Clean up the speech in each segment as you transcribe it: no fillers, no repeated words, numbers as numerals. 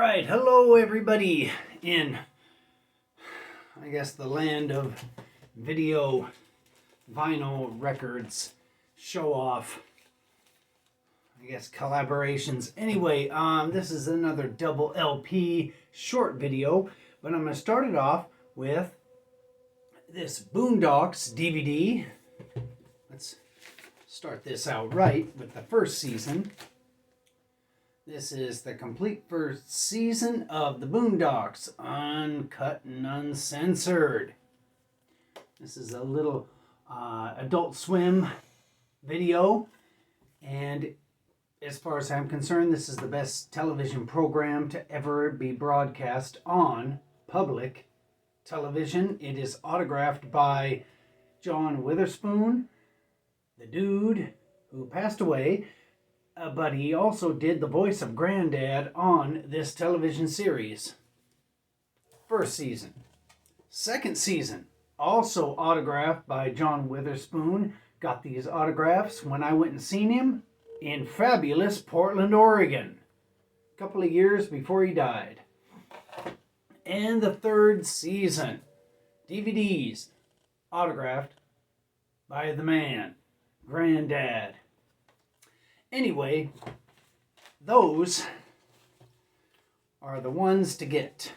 right, hello everybody in, I guess, the land of video, vinyl records, show off, I guess, collaborations. Anyway, this is another double LP short video, but I'm going to start it off with this Boondocks DVD. Let's start this out right with the first season. This is the complete first season of the Boondocks, uncut and uncensored. This is a little Adult Swim video, and as far as I'm concerned, this is the best television program to ever be broadcast on public television. It is autographed by John Witherspoon, the dude who passed away. But he also did the voice of Granddad on this television series. First season. Second season, also autographed by John Witherspoon. Got these autographs when I went and seen him in fabulous Portland, Oregon. A couple of years before he died. And the third season. DVDs, autographed by the man, Granddad. Anyway, those are the ones to get.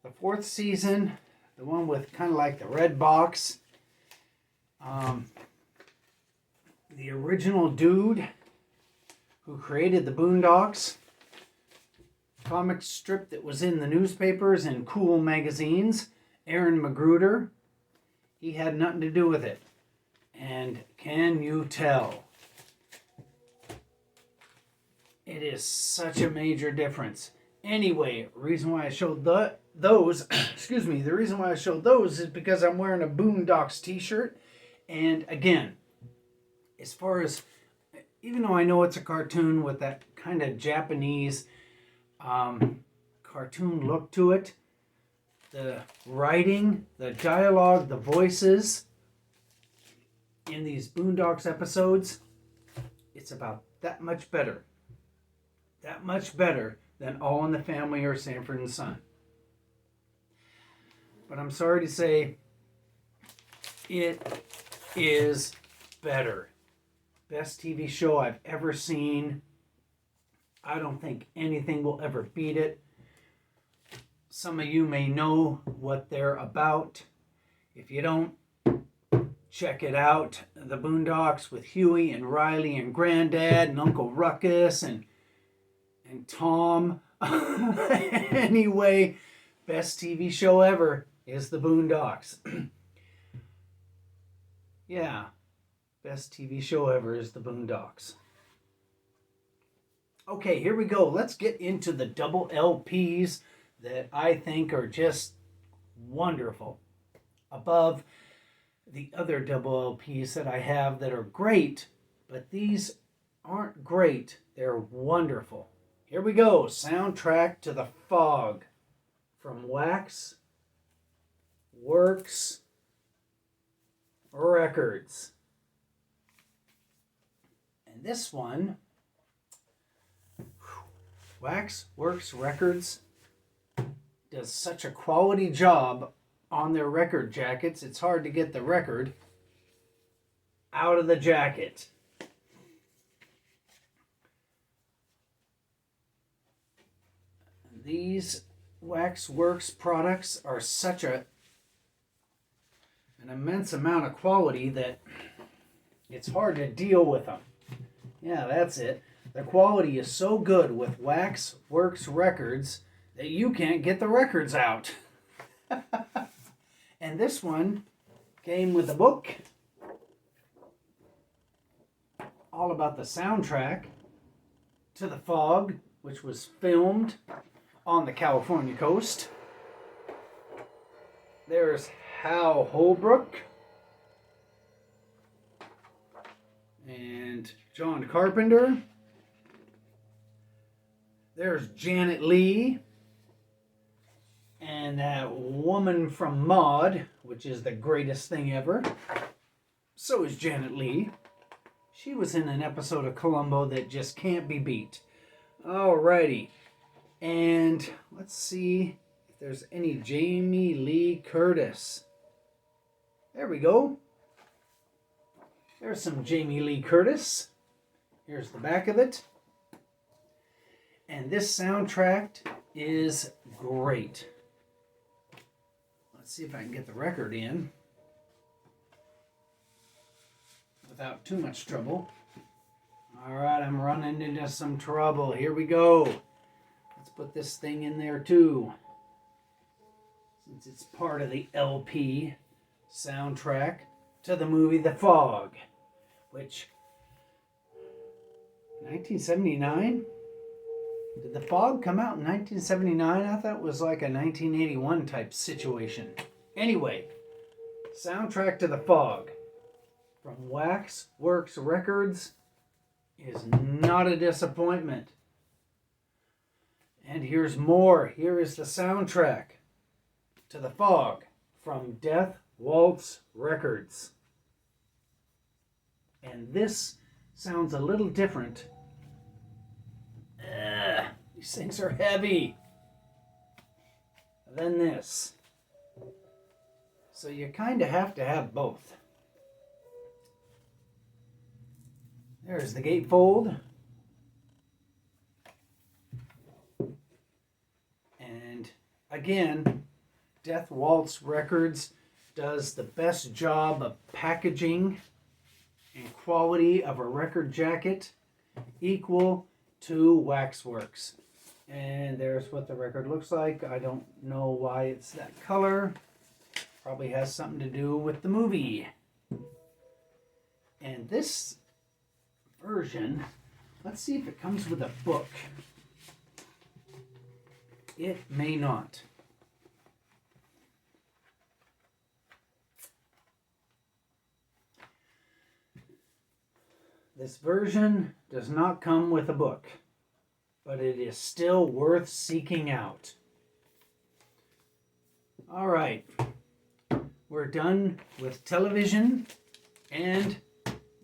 The fourth season, the one with kind of like the red box. The original dude who created the Boondocks. Comic strip that was in the newspapers and cool magazines. Aaron Magruder. He had nothing to do with it. And can you tell? It is such a major difference. Anyway, reason why I showed those, the reason why I showed those is because I'm wearing a Boondocks t-shirt. And again, as far as, even though I know it's a cartoon with that kind of Japanese cartoon look to it, the writing, the dialogue, the voices in these Boondocks episodes, it's about that much better. That much better than All in the Family or Sanford and Son. But I'm sorry to say, it is better. Best TV show I've ever seen. I don't think anything will ever beat it. Some of you may know what they're about. If you don't, check it out. The Boondocks with Huey and Riley and Granddad and Uncle Ruckus and Tom. Anyway, best TV show ever is the Boondocks. Yeah, best TV show ever is the Boondocks. Okay, here we go. Let's get into the double LPs that I think are just wonderful. Above the other double LPs that I have that are great, but these aren't great. They're wonderful. Here we go. Soundtrack to The Fog from Wax Works Records. And this one, Wax Works Records does such a quality job on their record jackets. It's hard to get the record out of the jacket. These Wax Works products are such an immense amount of quality that it's hard to deal with them. Yeah, that's it. The quality is so good with Wax Works Records that you can't get the records out. And this one came with a book all about the soundtrack to The Fog, which was filmed on the California coast. There's Hal Holbrook and John Carpenter. There's Janet Leigh and that woman from Maude, which is the greatest thing ever. So is Janet Leigh. She was in an episode of Columbo that just can't be beat. Alrighty. And let's see if there's any Jamie Lee Curtis. There we go. There's some Jamie Lee Curtis. Here's the back of it. And this soundtrack is great. Let's see if I can get the record in without too much trouble. All right, I'm running into some trouble. Here we go. Let's put this thing in there too, since it's part of the LP soundtrack to the movie The Fog, which 1979? Did The Fog come out in 1979? I thought it was like a 1981 type situation. Anyway, soundtrack to The Fog from Waxworks Records is not a disappointment. And here's more. Here is the soundtrack to The Fog from Death Waltz Records. And this sounds a little different. These things are heavy than this. So you kind of have to have both. There's the gatefold. And again, Death Waltz Records does the best job of packaging and quality of a record jacket equal to Waxworks. And there's what the record looks like. I don't know why it's that color. Probably has something to do with the movie. And this version, let's see if it comes with a book. It may not. This version does not come with a book, but it is still worth seeking out. All right, we're done with television and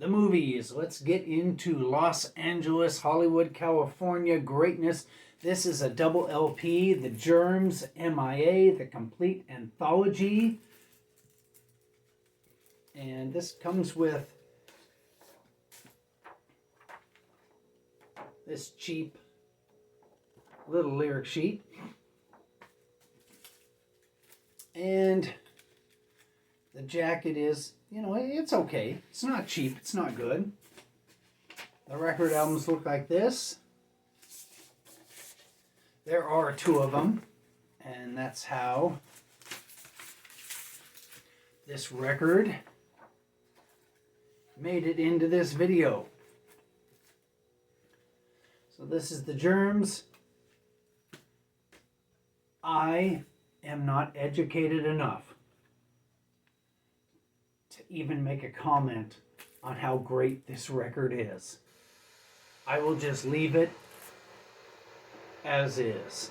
the movies. Let's get into Los Angeles, Hollywood, California greatness. This is a double LP, The Germs, MIA, the complete anthology. And this comes with this cheap little lyric sheet. And the jacket is, you know, it's okay. It's not cheap. It's not good. The record albums look like this. There are two of them. And that's how this record made it into this video. So this is The Germs. I am not educated enough to even make a comment on how great this record is. I will just leave it as is.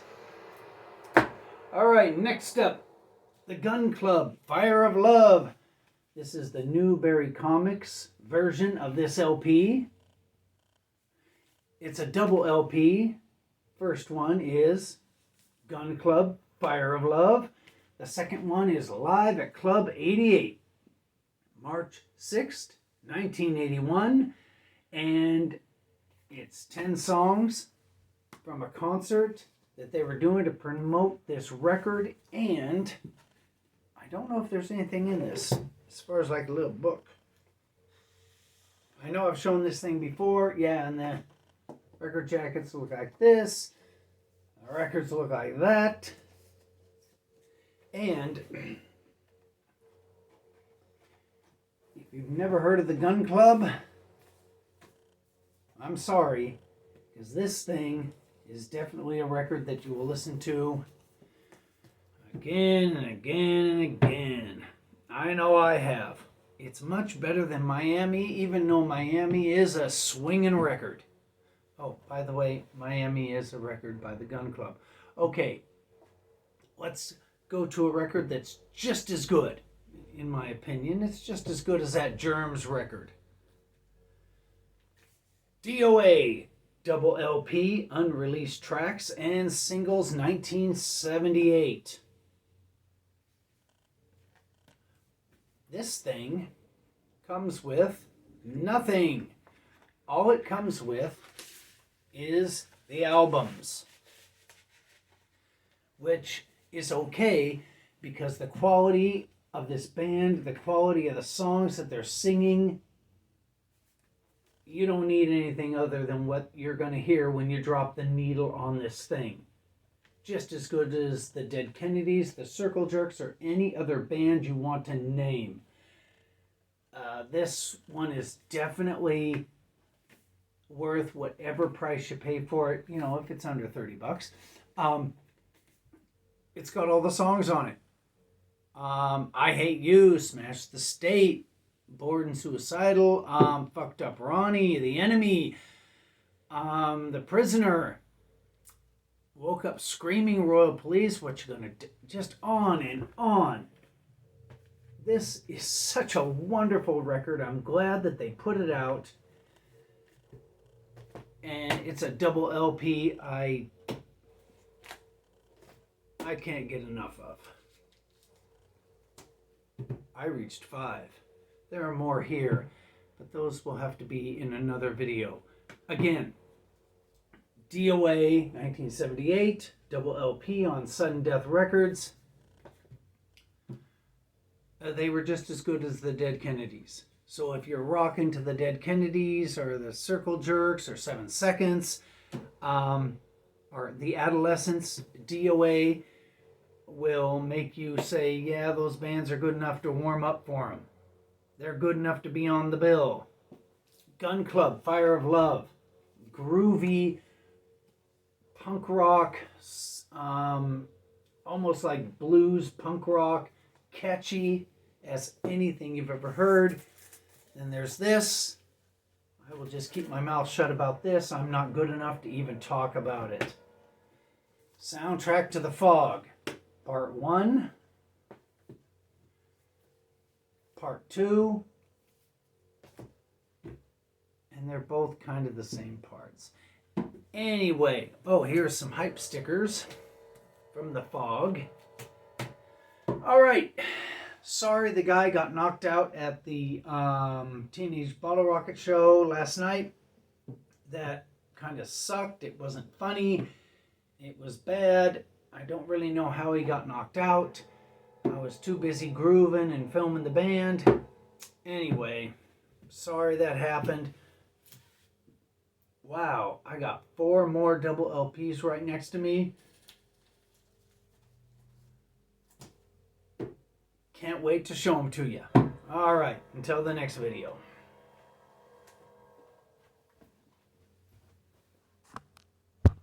All right, next up, The Gun Club, Fire of Love. This is the Newberry Comics version of this LP. It's a double LP. First one is Gun Club, Fire of Love. The second one is Live at Club 88, March 6th, 1981. And it's 10 songs from a concert that they were doing to promote this record. And I don't know if there's anything in this as far as like a little book. I know I've shown this thing before. Yeah, and the record jackets look like this. The records look like that. And if you've never heard of the Gun Club, I'm sorry, because this thing is definitely a record that you will listen to again and again and again. I know I have. It's much better than Miami, even though Miami is a swinging record. Oh, by the way, Miami is a record by the Gun Club. Okay, let's go to a record that's just as good, in my opinion. It's just as good as that Germs record. DOA, double LP, unreleased tracks, and singles 1978. This thing comes with nothing. All it comes with is the albums, which is okay because the quality of this band, the quality of the songs that they're singing, you don't need anything other than what you're going to hear when you drop the needle on this thing. Just as good as the Dead Kennedys, the Circle Jerks, or any other band you want to name. This one is definitely worth whatever price you pay for it. You know, if it's under $30. It's got all the songs on it. I Hate You, Smash the State, Bored and Suicidal, Fucked Up Ronnie, The Enemy, The Prisoner, Woke Up Screaming, Royal Police, What You Gonna Do, just on and on. This is such a wonderful record. I'm glad that they put it out. And it's a double LP I can't get enough of. I reached 5. There are more here, but those will have to be in another video. Again, DOA 1978, double LP on Sudden Death Records. They were just as good as the Dead Kennedys. So if you're rocking to the Dead Kennedys or the Circle Jerks or 7 Seconds or the Adolescents, DOA will make you say, yeah, those bands are good enough to warm up for them. They're good enough to be on the bill. Gun Club, Fire of Love, groovy punk rock, almost like blues punk rock, catchy as anything you've ever heard. Then there's this. I will just keep my mouth shut about this. I'm not good enough to even talk about it. Soundtrack to the Fog, Part 1, Part 2, and they're both kind of the same parts. Anyway, oh, here's some hype stickers from the Fog. All right. Sorry the guy got knocked out at the Teenage Bottle Rocket show last night. That kind of sucked. It wasn't funny. It was bad. I don't really know how he got knocked out. I was too busy grooving and filming the band. Anyway, sorry that happened. Wow, I got 4 more double LPs right next to me. Can't wait to show them to you. All right, until the next video.